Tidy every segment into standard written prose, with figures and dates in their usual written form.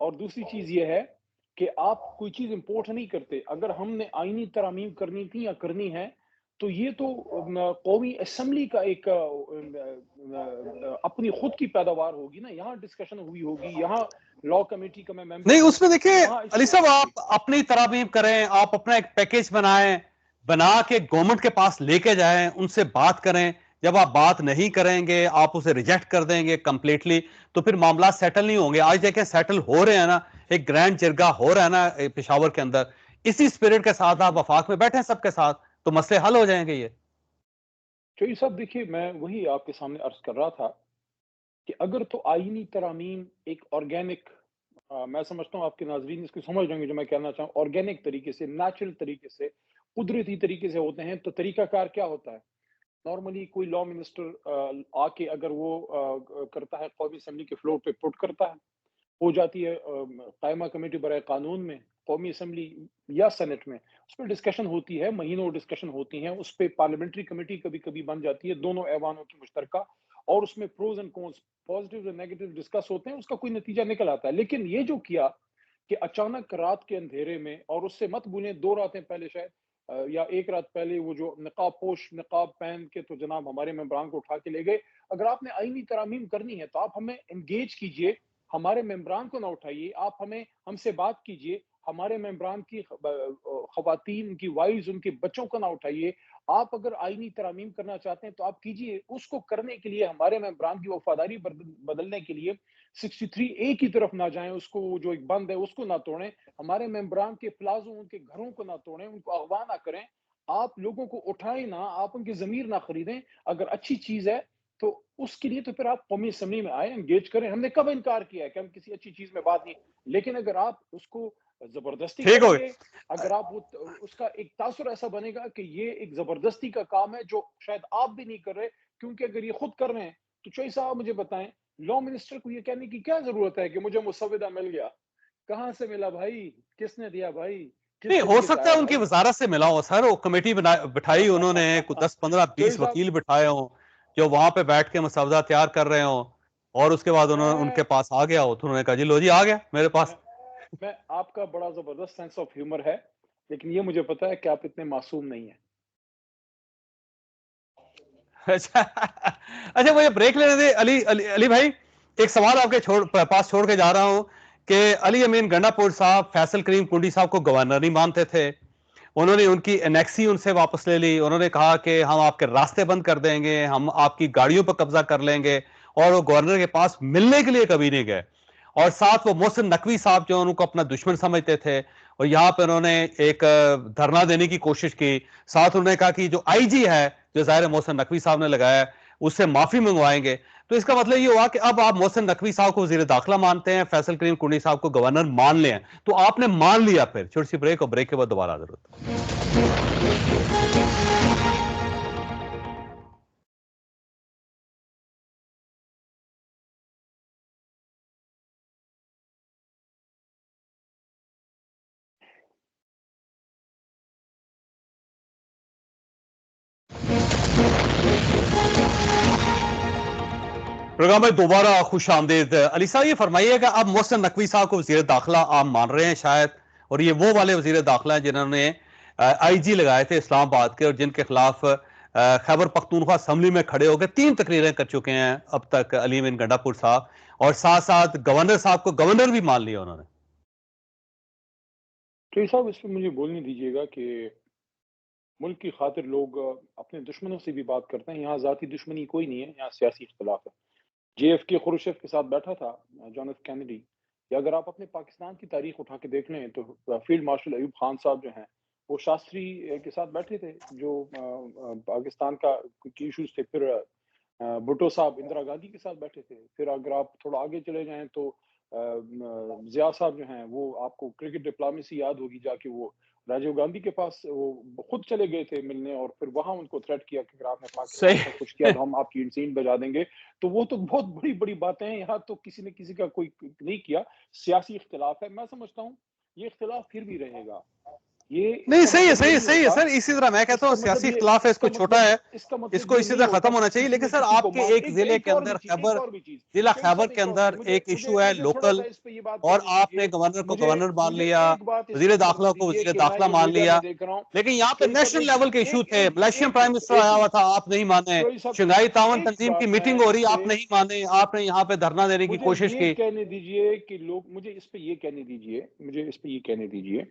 اور دوسری چیز یہ ہے کہ آپ کوئی چیز امپورٹ نہیں کرتے. اگر ہم نے آئینی ترامیم کرنی تھی یا کرنی ہے تو یہ تو قومی اسمبلی کا ایک اپنی خود کی پیداوار ہوگی نا. یہاں ڈسکشن ہوئی ہوگی, یہاں لا کمیٹی کا میں ممبر نہیں ہوں, اس میں دیکھیں وہاں اس علی کو صاحب آپ اپنی ترامیم کریں, آپ اپنا ایک پیکیج بنائیں, بنا کے گورنمنٹ کے پاس لے کے جائیں, ان سے بات کریں. جب آپ بات نہیں کریں گے, آپ اسے ریجیکٹ کر دیں گے کمپلیٹلی, تو پھر معاملات سیٹل نہیں ہوں گے. آج دیکھیں سیٹل ہو رہے ہیں نا, ایک گرینڈ جرگہ ہو رہا ہے نا پشاور کے اندر, اسی اسپرٹ کے ساتھ آپ وفاق میں بیٹھیں سب کے ساتھ, تو مسئلے حل ہو جائیں گے. یہ چوہدری صاحب دیکھیے, میں وہی آپ کے سامنے عرض کر رہا تھا کہ اگر تو آئینی ترامیم ایک آرگینک, میں سمجھتا ہوں آپ کے ناظرین اس کو سمجھ جائیں گے جو میں کہنا چاہوں, آرگینک طریقے سے, نیچرل طریقے سے, قدرتی طریقے سے ہوتے ہیں, تو طریقہ کار کیا ہوتا ہے؟ نارملی کوئی لا منسٹر آ کے اگر وہ کرتا ہے, قومی اسمبلی کے فلور پہ پٹ کرتا ہے, ہو جاتی ہے قائمہ کمیٹی برائے قانون میں, قومی اسمبلی یا سینٹ میں, اس پہ ڈسکشن ہوتی ہے, مہینوں ڈسکشن ہوتی ہیں, اس پہ پارلیمنٹری کمیٹی کبھی کبھی بن جاتی ہے دونوں ایوانوں کی مشترکہ, اور اس میں پروز اینڈ کونس, پازیٹیو اور نیگیٹو ڈسکس ہوتے ہیں, اس کا کوئی نتیجہ نکل آتا ہے. لیکن یہ جو کیا کہ اچانک رات کے اندھیرے میں, اور اس سے مت بھولیں 2 راتیں پہلے شاید یا 1 رات پہلے, وہ جو نقاب پوش نقاب پہن کے تو جناب ہمارے ممبران کو اٹھا کے لے گئے. اگر آپ نے آئینی ترامیم کرنی ہے تو آپ ہمیں انگیج کیجئے, ہمارے ممبران کو نہ اٹھائیے, آپ ہم سے بات کیجئے, ہمارے ممبران کی خواتین, ان کی وائز, ان کے بچوں کو نہ اٹھائیے. آپ اگر آئینی ترامیم کرنا چاہتے ہیں تو آپ کیجئے. اس کو کرنے کے لیے, ہمارے ممبران کی وفاداری بدلنے کے لیے 63A کی طرف نہ جائیں, اس کو جو ایک بند ہے اس کو نہ توڑیں, ہمارے ممبران کے پلازوں, ان کے گھروں کو نہ توڑیں, ان کو اغوا نہ کریں, آپ لوگوں کو اٹھائیں نہ, آپ ان کی ضمیر نہ خریدیں. اگر اچھی چیز ہے تو اس کے لیے تو پھر آپ قومی اسمبلی میں آئیں, انگیج کریں. ہم نے کب انکار کیا ہے کہ ہم کسی اچھی چیز میں بات نہیں, لیکن اگر آپ اس کو زبردستی ٹھیک کریں ہو گے, اگر آپ اس کا ایک تاثر ایسا بنے گا کہ یہ ایک زبردستی کا کام ہے جو شاید آپ بھی نہیں کر رہے, کیونکہ اگر یہ خود کر رہے ہیں تو چوہدری صاحب مجھے بتائیں, لا منسٹر کو یہ کہنے کی کیا ضرورت ہے کہ مجھے مسودہ مل گیا؟ کہاں سے ملا بھائی, کس نے دیا بھائی, کس نہیں ہو طریقے سے سکتا آیا ہے ان کی بھائی؟ وزارت سے ملا ہو سر, وہ کمیٹی بٹھائی انہوں نے, 10 15 چوہدری 20 صاحب وکیل بٹھائے ہوں جو وہاں پہ بیٹھ کے مسودہ تیار کر رہے ہوں, اور اس کے بعد ان میں کے پاس آ گیا ہو, تو انہوں نے کہا جی لو جی آ گیا میرے پاس. میں میں آپ کا بڑا زبردست سینس آف ہیومر ہے, لیکن یہ مجھے پتا ہے کہ آپ اتنے معصوم نہیں ہیں. اچھا اچھا, مجھے بریک لینے دے علی بھائی, ایک سوال آپ کے پاس چھوڑ کے جا رہا ہوں کہ علی امین گنڈا پور صاحب فیصل کریم کنڈی صاحب کو گورنر نہیں مانتے تھے, انہوں نے ان کی انیکسی ان سے واپس لے لی, انہوں نے کہا کہ ہم آپ کے راستے بند کر دیں گے, ہم آپ کی گاڑیوں پر قبضہ کر لیں گے, اور وہ گورنر کے پاس ملنے کے لیے کبھی نہیں گئے. اور ساتھ وہ محسن نقوی صاحب جو ان کو اپنا دشمن سمجھتے تھے, اور یہاں پہ انہوں نے ایک دھرنا دینے کی کوشش کی, ساتھ انہوں نے کہا کہ جو آئی جی ہے جو ظاہر محسن نقوی صاحب نے لگایا ہے اس سے معافی منگوائیں گے. تو اس کا مطلب یہ ہوا کہ اب آپ محسن نقوی صاحب کو وزیر داخلہ مانتے ہیں, فیصل کریم کنڈی صاحب کو گورنر مان لیں, تو آپ نے مان لیا. پھر چھوٹی سی بریک, اور بریک کے بعد دوبارہ حاضر ہوتا ہے. پروگرام میں دوبارہ خوش آمدید. علی صاحب یہ فرمائیے کہ اب محسن نقوی صاحب کو وزیر داخلہ آپ مان رہے ہیں شاید, اور یہ وہ والے وزیر داخلہ ہیں جنہوں نے آئی جی لگائے تھے اسلام آباد کے, اور جن کے خلاف خیبر پختونخوا اسمبلی میں کھڑے ہو کے 3 تقریریں کر چکے ہیں اب تک علی امین گنڈا پور صاحب, اور ساتھ ساتھ گورنر صاحب کو گورنر بھی مان لیا انہوں نے. چوہدری صاحب اس پہ مجھے بولنے دیجیے گا کہ ملک کی خاطر لوگ اپنے دشمنوں سے بھی بات کرتے ہیں. یہاں ذاتی دشمنی کوئی نہیں ہے, یہاں سیاسی اختلاف ہے. جے ایف کے خروشیف کے ساتھ بیٹھا تھا جان ایف کینیڈی, یا اگر آپ اپنے پاکستان کی تاریخ اٹھا کے دیکھ لیں تو فیلڈ مارشل ایوب خان صاحب جو ہیں وہ شاستری کے ساتھ بیٹھے تھے جو پاکستان کا ایشوز تھے. پھر بھٹو صاحب اندرا گاندھی کے ساتھ بیٹھے تھے. پھر اگر آپ تھوڑا آگے چلے جائیں تو ضیاء صاحب جو ہیں وہ آپ کو کرکٹ ڈپلومیسی یاد ہوگی, جا کے وہ راجیو گاندھی کے پاس وہ خود چلے گئے تھے ملنے, اور پھر وہاں ان کو تھریٹ کیا کہ اگر آپ نے پاکستان کا کچھ کیا صحیح. تو ہم آپ کی انسین بجا دیں گے. تو وہ تو بہت بڑی بڑی باتیں ہیں, یہاں تو کسی نے کسی کا کوئی نہیں کیا. سیاسی اختلاف ہے, میں سمجھتا ہوں یہ اختلاف پھر بھی رہے گا. نہیں صحیح ہے سر، اسی طرح میں کہتا ہوں سیاسی اختلاف ہے، اس کو چھوٹا ہے، اس کو اسی طرح ختم ہونا چاہیے. لیکن سر آپ کے ایک ضلع کے اندر ضلع خیبر کے اندر ایک ایشو ہے لوکل، اور آپ نے گورنر کو گورنر مان لیا، وزیر داخلہ کو وزیر داخلہ مان لیا، لیکن یہاں پہ نیشنل لیول کے ایشو تھے. ملیشین پرائم منسٹر آیا ہوا تھا، آپ نہیں مانے. شنگھائی تعاون تنظیم کی میٹنگ ہو رہی، آپ نہیں مانے، آپ نے یہاں پہ دھرنا دینے کی کوشش کی. کہنے دیجئے کہ لوگ مجھے اس پہ یہ کہنے دیجئے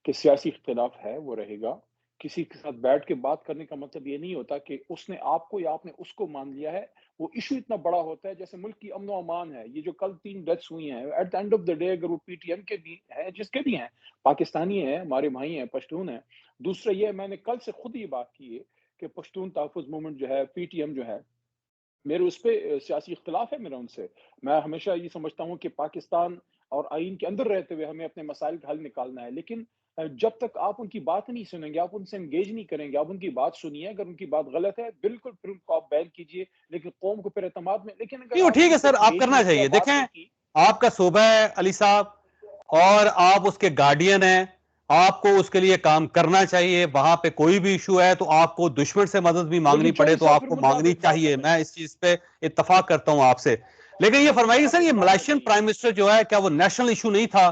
کہ سیاسی اختلاف ہے، وہ رہے گا. کسی کے ساتھ بیٹھ کے بات کرنے کا مطلب یہ نہیں ہوتا کہ اس نے آپ کو یا آپ نے اس کو مان لیا ہے. وہ ایشو اتنا بڑا ہوتا ہے جیسے ملک کی امن و امان ہے. یہ جو کل 3 ڈیتھس ہوئی ہیں، at the end of the day اگر وہ پی ٹی ایم کے بھی ہیں، جس کے بھی ہیں، پاکستانی ہیں، ہمارے بھائی ہیں، پشتون ہیں. دوسرا یہ میں نے کل سے خود یہ بات کی ہے کہ پشتون تحفظ موومنٹ جو ہے، پی ٹی ایم جو ہے، میرے اس پہ سیاسی اختلاف ہے میرا ان سے. میں ہمیشہ یہ سمجھتا ہوں کہ پاکستان اور آئین کے اندر رہتے ہوئے ہمیں اپنے مسائل کا حل نکالنا ہے. لیکن جب تک آپ ان کی بات نہیں سنیں گے، آپ ان سے انگیج نہیں کریں گے، آپ ان کی بات سنیے. اگر ان کی بات غلط ہے، بالکل پھر ان کو آپ بیان کیجئے، لیکن قوم کو پھر اعتماد میں. لیکن اگر آپ ٹھیک ہے ان سے سر، آپ انگیج کرنا نہیں کیا، چاہیے. بات دیکھیں نہیں کی. آپ کا صوبہ ہے علی صاحب، اور آپ اس کے گارڈین ہیں، آپ کو اس کے لیے کام کرنا چاہیے. وہاں پہ کوئی بھی ایشو ہے تو آپ کو دشمن سے مدد بھی مانگنی لیکن پڑے چوہدری تو صاحب آپ پھر کو مجھے آپ مانگنی ایک بات چاہیے. میں بتائیے، اس چیز پہ اتفاق کرتا ہوں آپ سے. لیکن یہ فرمائیے سر، یہ ملائشین پرائم منسٹر جو ہے، کیا وہ نیشنل ایشو نہیں تھا؟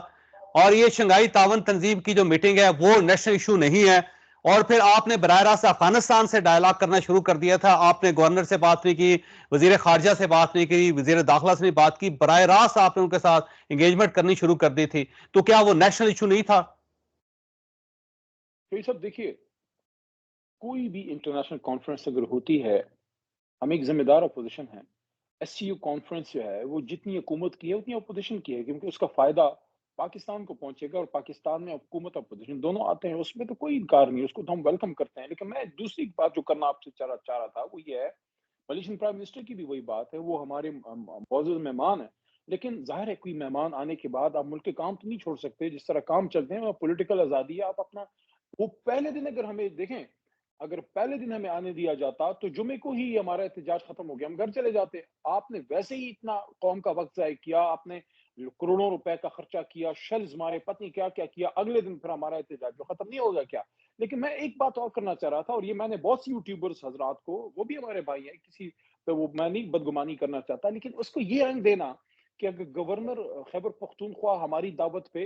اور یہ شنگھائی تعاون تنظیم کی جو میٹنگ ہے وہ نیشنل ایشو نہیں ہے؟ اور پھر آپ نے براہ راست افغانستان سے ڈائلاگ کرنا شروع کر دیا تھا. آپ نے گورنر سے بات نہیں کی، وزیر خارجہ سے بات نہیں کی، وزیر داخلہ سے نہیں بات کی، براہ راست آپ نے ان کے ساتھ انگیجمنٹ کرنی شروع کر دی تھی. تو کیا وہ نیشنل ایشو نہیں تھا؟ تو یہ سب دیکھیے، کوئی بھی انٹرنیشنل کانفرنس اگر ہوتی ہے، ہم ایک ذمہ دار اپوزیشن ہیں. ایس سی یو کانفرنس جو ہے وہ جتنی حکومت کی ہے اتنی اپوزیشن کی ہے، کیونکہ اس کا فائدہ پاکستان کو پہنچے گا، اور پاکستان میں حکومت اپوزیشن دونوں آتے ہیں، اس میں تو کوئی انکار نہیں، اس کو تو ہم ویلکم کرتے ہیں. لیکن میں دوسری بات جو کرنا آپ سے چاہ رہا تھا وہ یہ ہے، ملیشین پرائم منسٹر کی بھی وہی بات ہے، وہ ہمارے معزز مہمان ہیں. لیکن ظاہر ہے کوئی مہمان آنے کے بعد آپ ملک کے کام تو نہیں چھوڑ سکتے. جس طرح کام چلتے ہیں، پولیٹیکل آزادی ہے، آپ اپنا وہ پہلے دن اگر ہمیں دیکھیں، اگر پہلے دن ہمیں آنے دیا جاتا تو جمعے کو ہی ہمارا احتجاج ختم ہو گیا، ہم گھر چلے جاتے. آپ نے ویسے ہی اتنا قوم کا وقت ضائع کیا، آپ نے کروڑوں روپے کا خرچہ کیا، شیلز مارے، پتہ نہیں کیا کیا کیا، اگلے دن پھر ہمارا احتجاج جو ختم نہیں ہوگا کیا؟ لیکن میں ایک بات اور کرنا چاہ رہا تھا، اور یہ میں نے بہت سی یوٹیوبرز حضرات کو، وہ بھی ہمارے بھائی ہیں، کسی پہ وہ میں نہیں بدگمانی کرنا چاہتا، لیکن اس کو یہ رنگ دینا کہ اگر گورنر خیبر پختونخوا ہماری دعوت پہ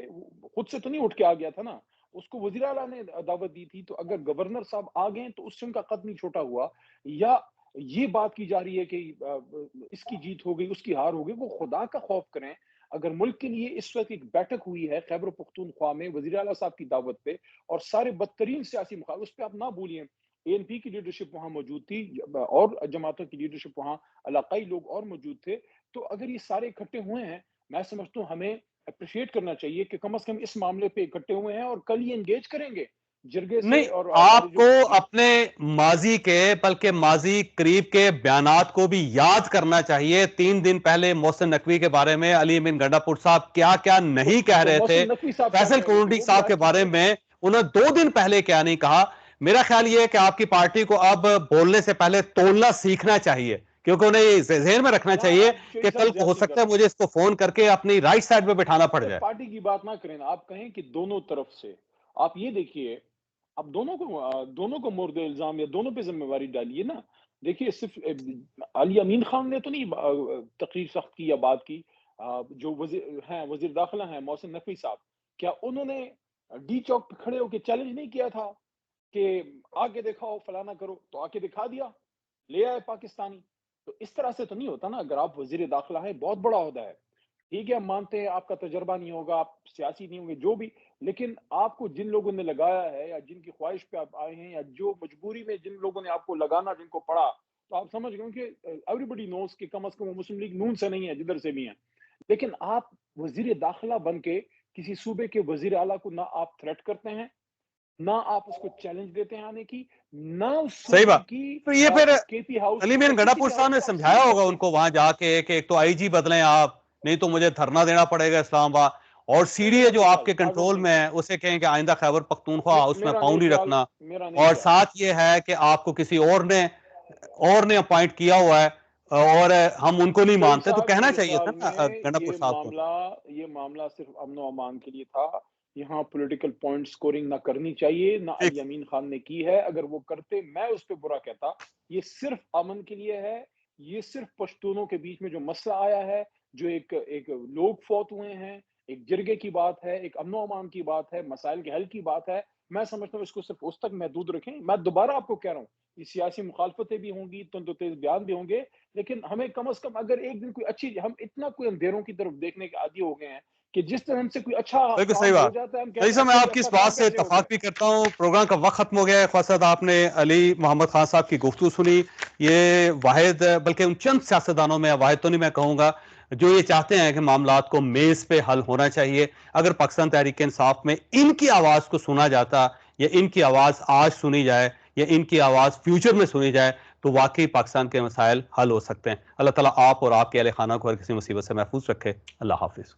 خود سے تو نہیں اٹھ کے آ گیا تھا نا، اس کو وزیر اعلیٰ نے دعوت دی تھی. تو اگر گورنر صاحب آ گئے تو اس سے ان کا قد نہیں چھوٹا ہوا. یا یہ بات کی جا رہی ہے کہ اس کی جیت ہو گئی، اس کی ہار ہو گئی، وہ خدا کا خوف کریں. اگر ملک کے لیے اس وقت ایک بیٹھک ہوئی ہے خیبر پختونخوا میں وزیر اعلیٰ صاحب کی دعوت پہ، اور سارے بدترین سیاسی مخالف، اس پہ آپ نہ بھولیے اے این پی کی لیڈرشپ وہاں موجود تھی، اور جماعتوں کی لیڈرشپ وہاں، علاقائی لوگ اور موجود تھے. تو اگر یہ سارے اکٹھے ہوئے ہیں، میں سمجھتا ہوں ہمیں اپریشیٹ کرنا چاہیے کہ کم از کم اس معاملے پہ اکٹھے ہوئے ہیں، اور کل یہ انگیج کریں گے جرگے نہیں، سے. اور ہمارے آپ جو کو اپنے ماضی کے، بلکہ ماضی قریب کے بیانات کو بھی یاد کرنا چاہیے. 3 دن پہلے محسن نقوی کے بارے میں علی امین گنڈا پور صاحب کیا کیا نہیں کہہ تو رہے تھے، محسن نقوی صاحب کیا فیصل کہہ رہے تھے کلونٹی وہ بھی صاحب آج کے بارے سنیے. میں انہوں نے 2 دن پہلے کیا نہیں کہا. میرا خیال یہ ہے کہ آپ کی پارٹی کو اب بولنے سے پہلے تولنا سیکھنا چاہیے، کیونکہ انہیں یہ ذہن میں رکھنا نہ چاہیے آپ چوئی کہ کل صاحب کو ہو زیادتی کر سکتا ہے رہے ہیں. مجھے اس کو فون کر کے اپنی رائٹ سائڈ پہ بٹھانا پڑ ارے جائے. پارٹی کی بات نہ کریں نا، آپ کہیں کہ دونوں طرف سے. آپ یہ دیکھیے، آپ دونوں کو مورد الزام یا دونوں پہ ذمہ داری ڈالیے نا. دیکھیے صرف علی امین خان نے تو نہیں تقریر سخت کی یا بات کی. جو وزیر داخلہ ہیں محسن نقوی صاحب، کیا انہوں نے ڈی چوک پہ کھڑے ہو کے چیلنج نہیں کیا تھا کہ آ کے دکھاؤ، فلانا کرو؟ تو آ کے دکھا دیا، لے آئے پاکستانی. تو اس طرح سے تو نہیں ہوتا نا. اگر آپ وزیر داخلہ ہیں، بہت بڑا عہدہ ہے، ٹھیک ہے، ہم مانتے ہیں آپ کا تجربہ نہیں ہوگا، آپ سیاسی نہیں ہوں گے، جو بھی، لیکن آپ کو جن لوگوں نے لگایا ہے، یا جن کی خواہش پہ آپ آئے ہیں، یا جو مجبوری میں جن لوگوں نے آپ کو لگانا، جن کو پڑا، تو آپ سمجھ گئے کہ ایوری بڈی نوز کہ کم از کم وہ مسلم لیگ نون سے نہیں ہے، جدھر سے بھی ہیں. لیکن آپ وزیر داخلہ بن کے کسی صوبے کے وزیر اعلیٰ کو نہ آپ تھریٹ کرتے ہیں، نہ آپ اس کو چیلنج دیتے ہیں آنے کی، نہ اس صحیح صوبے بات. کی تو یہ یا پھر کے پی ہاؤس علی کو یا مین گنڈا کسی پور کے صاحب ہاؤس نے کو آپ سمجھایا سیل ہوگا کرتے ان ہیں. کو وہاں جا کے کہ ایک تو آئی جی بدلیں آپ، نہیں تو مجھے دھرنا دینا پڑے گا اسلام آباد، اور سی ڈی اے میرا جو نہیں آپ خیال، کے آئی ڈونٹ کنٹرول تھنک میں سو. ہے اسے کہیں کہ آئندہ خیبر پختونخوا اس میں میرا پاؤں نہیں نہیں خیال، رکھنا. میرا نہیں اور خیال. ساتھ یہ ہے کہ آپ کو کسی اور نے اپوائنٹ کیا ہوا ہے، اور ہم ان کو نہیں مانتے. تو کہنا میرے چاہیے تھا خیال نا میں گنڈا پور صاحب کو. یہ معاملہ صرف امن و امان کے لیے تھا. یہاں پولیٹیکل پوائنٹ سکورنگ نہ کرنی چاہیے، نہ علی امین خان نے کی ہے. اگر وہ کرتے میں اس پہ برا کہتا. یہ صرف امن کے لیے ہے. یہ صرف پشتونوں کے بیچ میں جو مسئلہ آیا ہے، جو ایک لوگ فوت ہوئے ہیں، ایک جرگے کی بات ہے، ایک امن و امان کی بات ہے، مسائل کے حل کی بات ہے. میں سمجھتا ہوں اس کو صرف اس تک محدود رکھیں. میں دوبارہ آپ کو کہہ رہا ہوں، یہ سیاسی مخالفتیں بھی ہوں گی، تند و تیز بیان بھی ہوں گے، لیکن ہمیں کم از کم اگر ایک دن کوئی اچھی، ہم اتنا کوئی اندھیروں کی طرف دیکھنے کے عادی ہو گئے ہیں کہ جس طرح ہم سے کوئی اچھا بالکل صحیح کام ہو بات. جاتا ہے ہم صحیح کہتے ہیں صاحب، میں اچھا جی آپ کی اچھا اس بات کام سے کیسے ہو گیا. اتفاق بھی کرتا ہوں. پروگرام کا وقت ختم ہو گیا ہے. خواجہ صاحب، آپ نے علی محمد خان صاحب کی گفتگو سنی. یہ واحد، بلکہ ان چند سیاستدانوں میں، واحد تو نہیں میں کہوں گا، جو یہ چاہتے ہیں کہ معاملات کو میز پہ حل ہونا چاہیے. اگر پاکستان تحریک انصاف میں ان کی آواز کو سنا جاتا، یا ان کی آواز آج سنی جائے، یا ان کی آواز فیوچر میں سنی جائے، تو واقعی پاکستان کے مسائل حل ہو سکتے ہیں. اللہ تعالیٰ آپ اور آپ کے اہل خانہ کو ہر کسی مصیبت سے محفوظ رکھے. اللہ حافظ.